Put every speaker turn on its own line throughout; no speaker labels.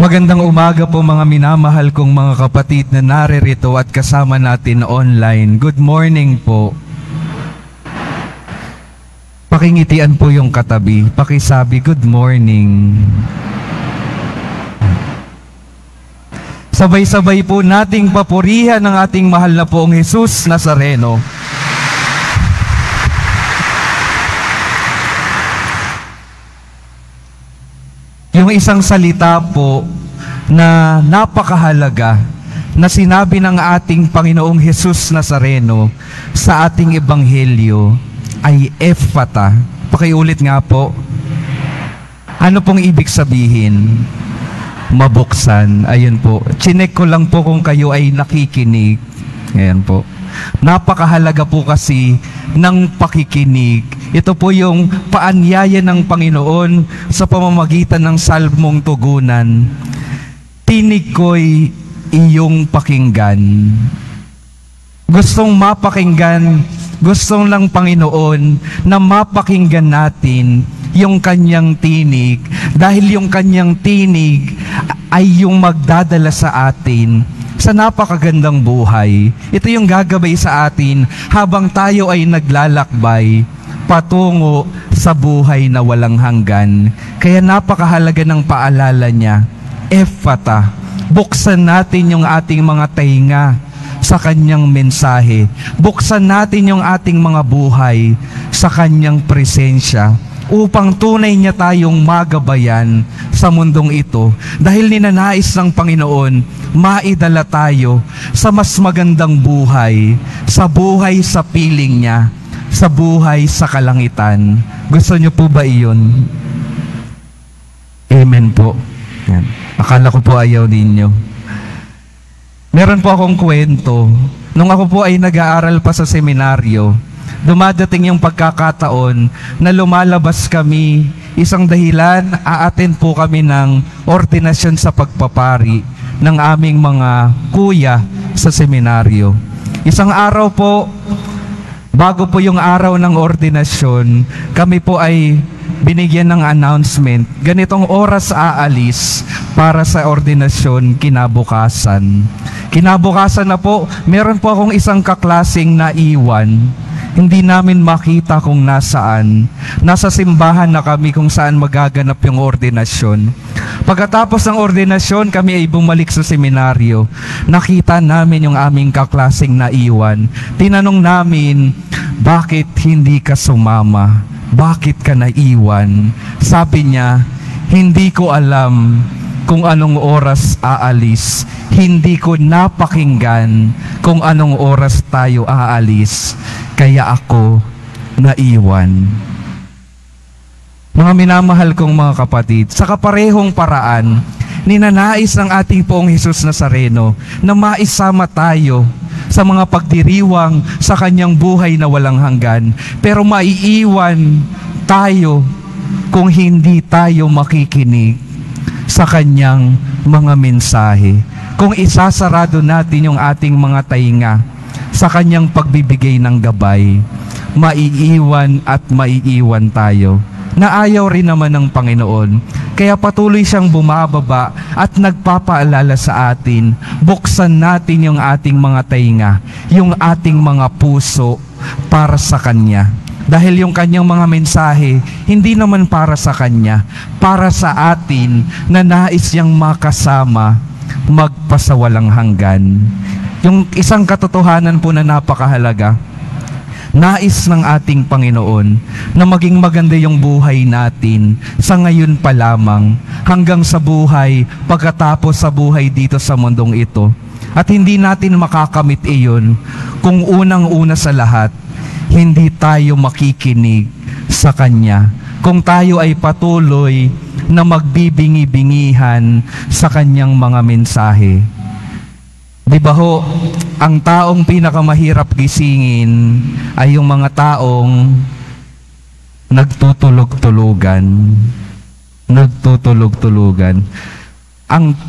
Magandang umaga po mga minamahal kong mga kapatid na naririto at kasama natin online. Good morning po. Pakingitian po yung katabi. Pakisabi, good morning. Sabay-sabay po nating papurihan ang ating mahal na poong Jesus Nazareno. Yung isang salita po na napakahalaga na sinabi ng ating Panginoong Jesus Nazareno sa ating ebanghelyo ay Ephphatha. Pakiulit nga po. Ano pong ibig sabihin? Mabuksan. Ayun po. Chinek ko lang po kung kayo ay nakikinig. Ayan po. Napakahalaga po kasi ng pakikinig. Ito po yung paanyaya ng Panginoon sa pamamagitan ng salmong tugunan. Tinig ko'y iyong pakinggan. Gustong mapakinggan, gustong lang Panginoon na mapakinggan natin yung kanyang tinig dahil yung kanyang tinig ay yung magdadala sa atin sa napakagandang buhay. Ito yung gagabay sa atin habang tayo ay naglalakbay patungo sa buhay na walang hanggan. Kaya napakahalaga ng paalala niya, Ephphatha, buksan natin yung ating mga tainga sa kanyang mensahe. Buksan natin yung ating mga buhay sa kanyang presensya upang tunay niya tayong magabayan sa mundong ito. Dahil ninanais ng Panginoon, maidala tayo sa mas magandang buhay, sa buhay sa piling niya, sa buhay sa kalangitan. Gusto niyo po ba iyon? Amen po. Yan. Akala ko po ayaw ninyo. Meron po akong kwento. Nung ako po ay nag-aaral pa sa seminaryo, dumadating yung pagkakataon na lumalabas kami, isang dahilan, aattend po kami ng ordinasyon sa pagpapari ng aming mga kuya sa seminaryo. Isang araw po, bago po yung araw ng ordinasyon, kami po ay binigyan ng announcement, ganitong oras aalis para sa ordinasyon kinabukasan. Kinabukasan na po, meron po akong isang kaklaseng naiwan. Hindi namin makita kung nasaan. Nasa simbahan na kami kung saan magaganap yung ordinasyon. Pagkatapos ng ordinasyon, kami ay bumalik sa seminaryo. Nakita namin yung aming kaklaseng naiwan. Tinanong namin, bakit hindi ka sumama? Bakit ka naiwan? Sabi niya, hindi ko alam kung anong oras aalis. Hindi ko napakinggan kung anong oras tayo aalis. Kaya ako naiwan. Mga minamahal kong mga kapatid, sa kaparehong paraan, ninanais ng ating Poong Jesus Nazareno na maisama tayo sa mga pagdiriwang sa kanyang buhay na walang hanggan. Pero maiiwan tayo kung hindi tayo makikinig sa kanyang mga mensahe. Kung isasarado natin yung ating mga tainga sa kanyang pagbibigay ng gabay, maiiwan at maiiwan tayo. Naayaw rin naman ng Panginoon. Kaya patuloy siyang bumababa at nagpapaalala sa atin, buksan natin yung ating mga tainga, yung ating mga puso para sa Kanya. Dahil yung Kanyang mga mensahe, hindi naman para sa Kanya, para sa atin na nais niyang makasama, magpasawalang hanggan. Yung isang katotohanan po na napakahalaga, nais ng ating Panginoon na maging maganda yung buhay natin sa ngayon pa lamang hanggang sa buhay, pagkatapos sa buhay dito sa mundong ito. At hindi natin makakamit iyon kung unang-una sa lahat, hindi tayo makikinig sa Kanya. Kung tayo ay patuloy na magbibingi-bingihan sa Kanyang mga mensahe. Di ba ho, ang taong pinakamahirap gisingin ay yung mga taong nagtutulog-tulugan. Nagtutulog-tulugan. Ang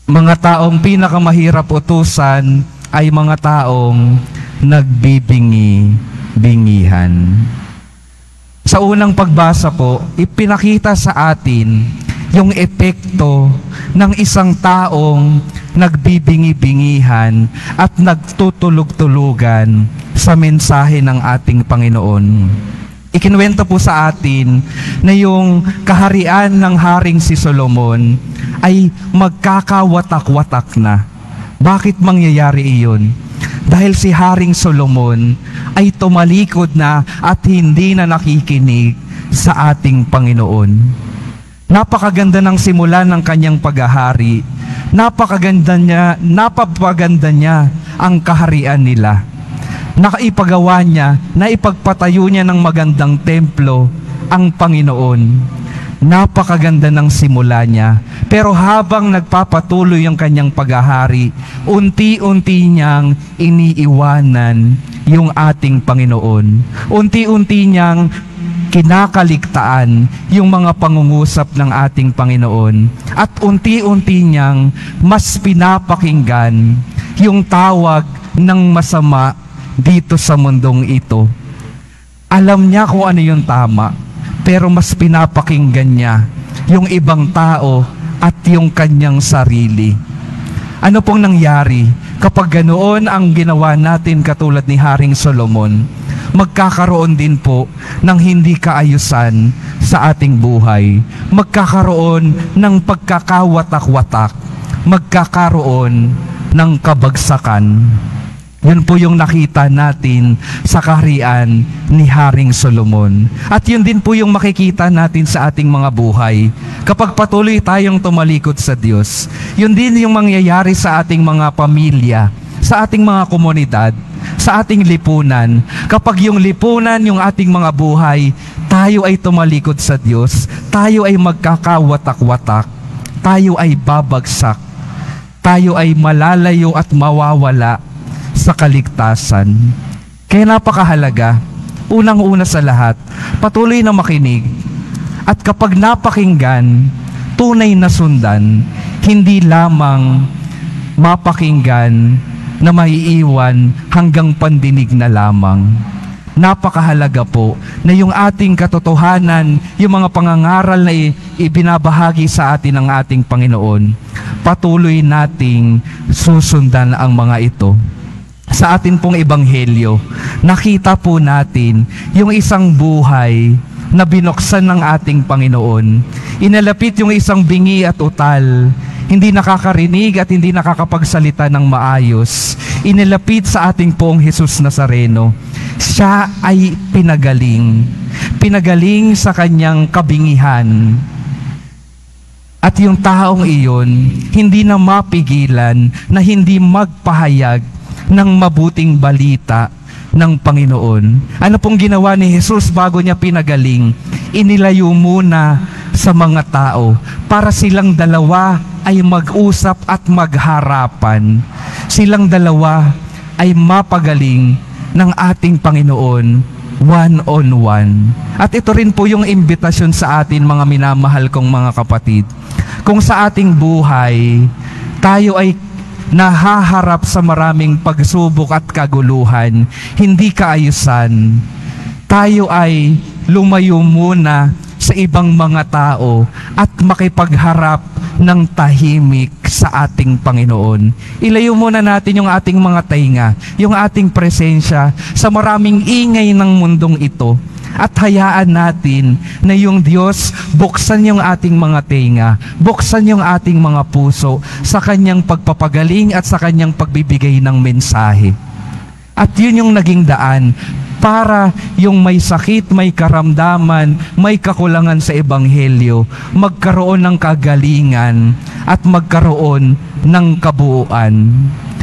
mga taong pinakamahirap utusan ay mga taong nagbibingi-bingihan. Sa unang pagbasa po, ipinakita sa atin yung epekto ng isang taong nagbibingi-bingihan at nagtutulog-tulugan sa mensahe ng ating Panginoon. Ikinuwento po sa atin na yung kaharian ng Haring si Solomon ay magkakawatak-watak na. Bakit mangyayari iyon? Dahil si Haring Solomon ay tumalikod na at hindi na nakikinig sa ating Panginoon. Napakaganda ng simula ng kanyang paghahari. Napaganda niya ang kaharian nila. Nakaipagawa niya, naipagpatayo niya ng magandang templo ang Panginoon. Napakaganda ng simula niya. Pero habang nagpapatuloy ang kanyang paghahari, unti-unti niyang iniiwanan yung ating Panginoon. Unti-unti niyang kinakaligtaan yung mga pangungusap ng ating Panginoon. At unti-unti niyang mas pinapakinggan yung tawag ng masama dito sa mundong ito. Alam niya kung ano yung tama, pero mas pinapakinggan niya yung ibang tao at yung kanyang sarili. Ano pong nangyari kapag ganoon ang ginawa natin katulad ni Haring Solomon? Magkakaroon din po ng hindi kaayusan sa ating buhay. Magkakaroon ng pagkakawatak-watak. Magkakaroon ng kabagsakan. Yun po yung nakita natin sa kaharian ni Haring Solomon. At yun din po yung makikita natin sa ating mga buhay. Kapag patuloy tayong tumalikod sa Diyos, yun din yung mangyayari sa ating mga pamilya, sa ating mga komunidad, sa ating lipunan. Kapag yung lipunan, yung ating mga buhay, tayo ay tumalikod sa Diyos, tayo ay magkakawatak-watak, tayo ay babagsak, tayo ay malalayo at mawawala sa kaligtasan. Kaya napakahalaga, unang-una sa lahat, patuloy na makinig. At kapag napakinggan, tunay na sundan, hindi lamang mapakinggan na maiiwan hanggang pandinig na lamang. Napakahalaga po na yung ating katotohanan, yung mga pangangaral na ibinabahagi sa atin ng ating Panginoon, patuloy nating susundan ang mga ito. Sa atin pong ebanghelyo, nakita po natin yung isang buhay na binuksan ng ating Panginoon. Inalapit yung isang bingi at utal, hindi nakakarinig at hindi nakakapagsalita ng maayos. Inalapit sa ating Poong Jesus Nazareno. Siya ay pinagaling. Pinagaling sa kanyang kabingihan. At yung taong iyon, hindi na mapigilan na hindi magpahayag ng mabuting balita ng Panginoon. Ano pong ginawa ni Jesus bago niya pinagaling? Inilayo muna sa mga tao para silang dalawa ay mag-usap at magharapan. Silang dalawa ay mapagaling ng ating Panginoon one-on-one. At ito rin po yung imbitasyon sa atin, mga minamahal kong mga kapatid. Kung sa ating buhay, tayo ay nahaharap sa maraming pagsubok at kaguluhan, hindi kaayusan, tayo ay lumayo muna sa ibang mga tao at makipagharap ng tahimik sa ating Panginoon. Ilayo muna natin yung ating mga tainga, yung ating presensya sa maraming ingay ng mundong ito. At hayaan natin na yung Diyos buksan yung ating mga tenga, buksan yung ating mga puso sa kanyang pagpapagaling at sa kanyang pagbibigay ng mensahe. At yun yung naging daan para yung may sakit, may karamdaman, may kakulangan sa ebanghelyo, magkaroon ng kagalingan at magkaroon ng kabuuan.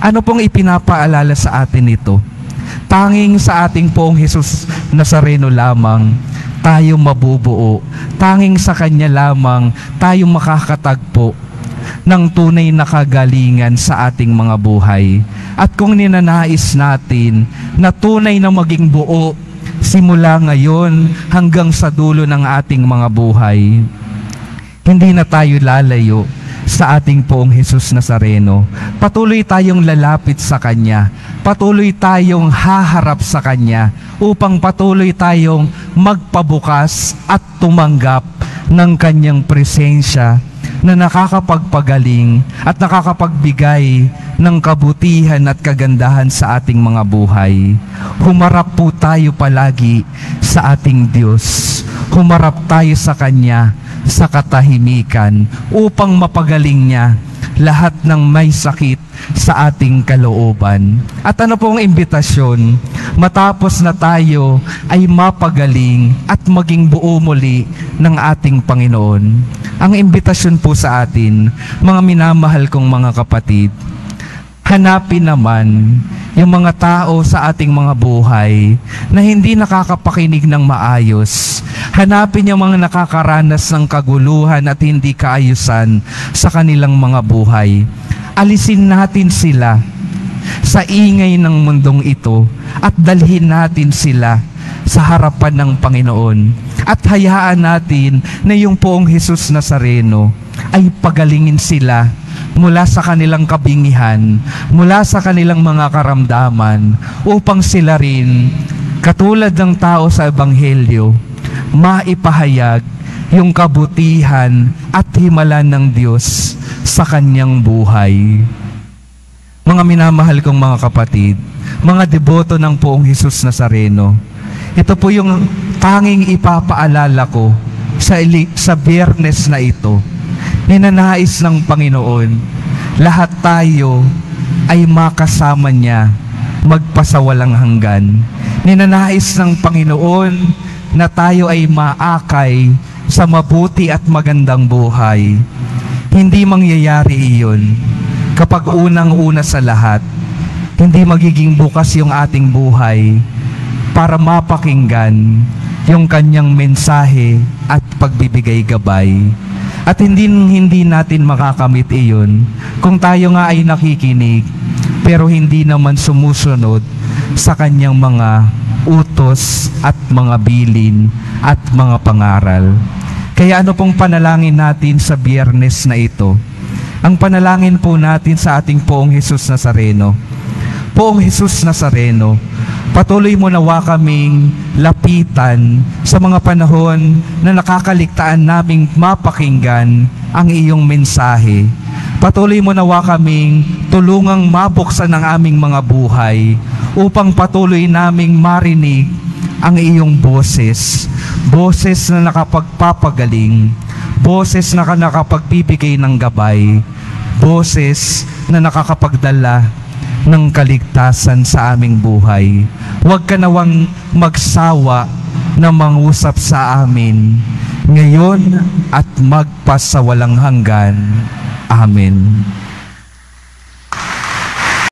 Ano pong ipinapaalala sa atin ito? Tanging sa ating Poong Jesus Nazareno lamang tayo mabubuo. Tanging sa Kanya lamang tayo makakatagpo ng tunay na kagalingan sa ating mga buhay. At kung ninanais natin na tunay na maging buo simula ngayon hanggang sa dulo ng ating mga buhay, hindi na tayo lalayo sa ating Poong Jesus Nazareno. Patuloy tayong lalapit sa Kanya. Patuloy tayong haharap sa Kanya upang patuloy tayong magpabukas at tumanggap ng kanyang presensya na nakakapagpagaling at nakakapagbigay ng kabutihan at kagandahan sa ating mga buhay. Humarap po tayo palagi sa ating Diyos. Humarap tayo sa Kanya sa katahimikan upang mapagaling niya lahat ng may sakit sa ating kalooban. At ano pong imbitasyon? Matapos na tayo ay mapagaling at maging buo muli ng ating Panginoon. Ang imbitasyon po sa atin, mga minamahal kong mga kapatid, hanapin naman yung mga tao sa ating mga buhay na hindi nakakapakinig ng maayos. Hanapin yung mga nakakaranas ng kaguluhan at hindi kaayusan sa kanilang mga buhay. Alisin natin sila sa ingay ng mundong ito at dalhin natin sila sa harapan ng Panginoon. At hayaan natin na yung poong Jesus Nazareno ay pagalingin sila mula sa kanilang kabingihan, mula sa kanilang mga karamdaman, upang sila rin, katulad ng tao sa Ebanghelyo, maipahayag yung kabutihan at himala ng Diyos sa kanyang buhay. Mga minamahal kong mga kapatid, mga deboto ng poong Jesus Nazareno, ito po yung tanging ipapaalala ko sa Biyernes na ito. Ninanais ng Panginoon, lahat tayo ay makasama niya magpasawalang hanggan. Ninanais ng Panginoon na tayo ay maakay sa mabuti at magandang buhay. Hindi mangyayari iyon kapag unang-una sa lahat, hindi magiging bukas yung ating buhay para mapakinggan yung kanyang mensahe at pagbibigay gabay. At hindi natin makakamit iyon kung tayo nga ay nakikinig pero hindi naman sumusunod sa kanyang mga utos at mga bilin at mga pangaral. Kaya ano pong panalangin natin sa Biyernes na ito? Ang panalangin po natin sa ating poong Jesus Nazareno. Poong Jesus Nazareno, patuloy mo nawa kaming lapitan sa mga panahon na nakakaligtaan naming mapakinggan ang iyong mensahe. Patuloy mo nawa kaming tulungang mabuksan ang aming mga buhay upang patuloy naming marinig ang iyong boses. Boses na nakapagpapagaling, boses na nakapagpipigay ng gabay, boses na nakakapagdala ng kaligtasan sa aming buhay. Huwag ka nawang magsawa na mangusap sa amin ngayon at magpasawalang hanggan. Amen.